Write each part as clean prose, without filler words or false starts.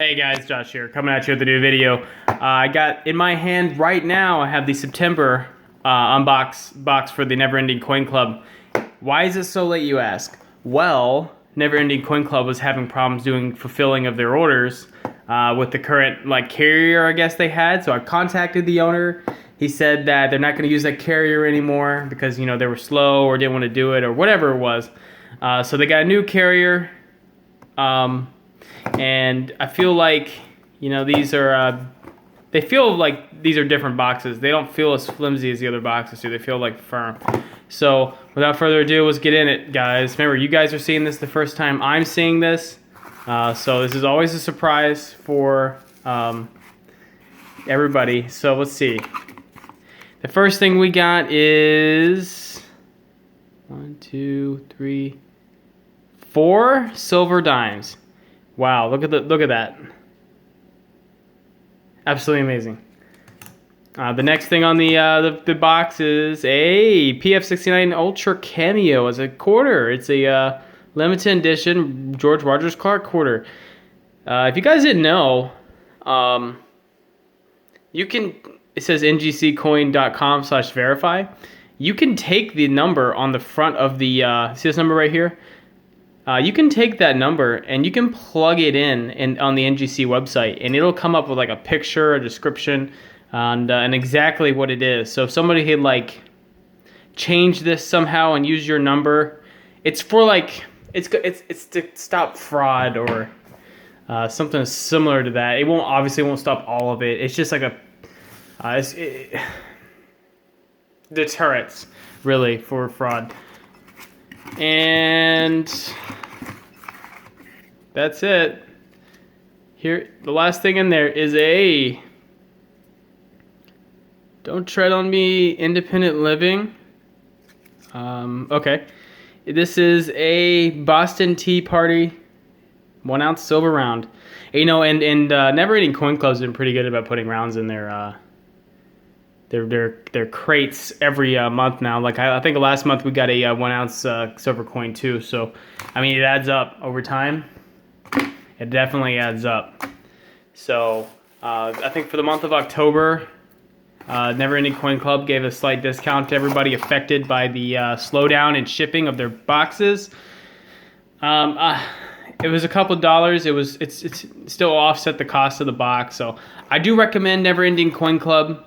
Hey guys, Josh here, coming at you with a new video. I got in my hand right now, I have the September box for the Never Ending Coin Club. Why is it so late, you ask? Well, Never Ending Coin Club was having problems doing fulfilling of their orders with the current carrier I guess they had. So I contacted the owner. He said that they're not going to use that carrier anymore because they were slow or didn't want to do it or whatever it was. So they got a new carrier. And I feel like, these are, they feel like these are different boxes. They don't feel as flimsy as the other boxes do. They feel like firm. So without further ado, let's get in it, guys. Remember, you guys are seeing this the first time I'm seeing this. So this is always a surprise for everybody. So let's see. The first thing we got is 1, 2, 3, 4 silver dimes. Wow, look at that. Absolutely amazing. The next thing on the box is a PF69 Ultra Cameo as a quarter. It's a limited edition George Rogers Clark quarter. If you guys didn't know, you can, it says ngccoin.com/verify. You can take the number on the front of the, see this number right here? You can take that number and you can plug it in on the NGC website, and it'll come up with a picture, a description, and exactly what it is. So if somebody had change this somehow and use your number, it's for it's to stop fraud or something similar to that. It obviously won't stop all of it. It's just deterrents really for fraud. And that's it. Here, the last thing in there is a Don't Tread on Me Independent Living. Okay. This is a Boston Tea Party 1 ounce silver round. And Never Ending Coin Club's been pretty good about putting rounds in their crates every month now. I think last month we got a 1 ounce silver coin too. So, I mean, it adds up over time. It definitely adds up. So, I think for the month of October, Never Ending Coin Club gave a slight discount to everybody affected by the slowdown in shipping of their boxes. It was a couple of dollars. It's still offset the cost of the box. So, I do recommend Never Ending Coin Club.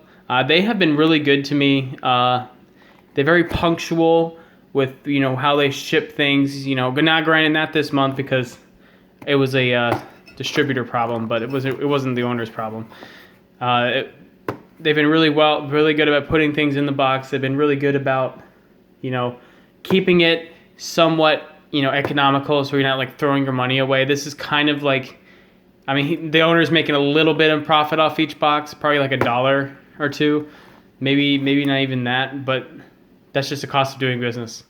They have been really good to me. They're very punctual with how they ship things. Not granted not this month because it was a distributor problem, but it wasn't the owner's problem. They've been really good about putting things in the box. They've been really good about keeping it somewhat economical, so you're not throwing your money away. This is kind of the owner's making a little bit of profit off each box, probably $1 or $2, maybe not even that, but that's just the cost of doing business.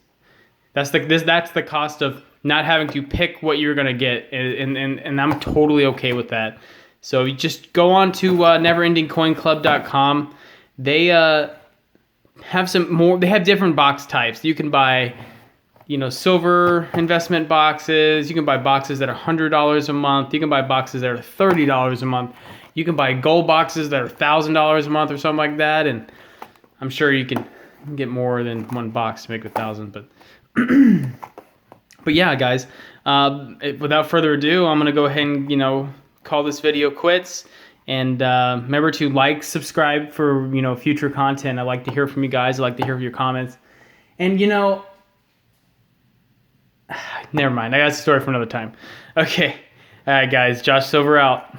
That's the cost of not having to pick what you're gonna get, and I'm totally okay with that. So you just go on to neverendingcoinclub.com. They have some more. They have different box types. You can buy silver investment boxes. You can buy boxes that are $100 a month. You can buy boxes that are $30 a month. You can buy gold boxes that are $1,000 a month or something like that, and I'm sure you can get more than one box to make 1,000. But yeah, guys. Without further ado, I'm gonna go ahead and call this video quits. And remember to subscribe for future content. I like to hear from you guys. I like to hear your comments. And never mind. I got a story for another time. Okay. All right, guys. Josh Silver out.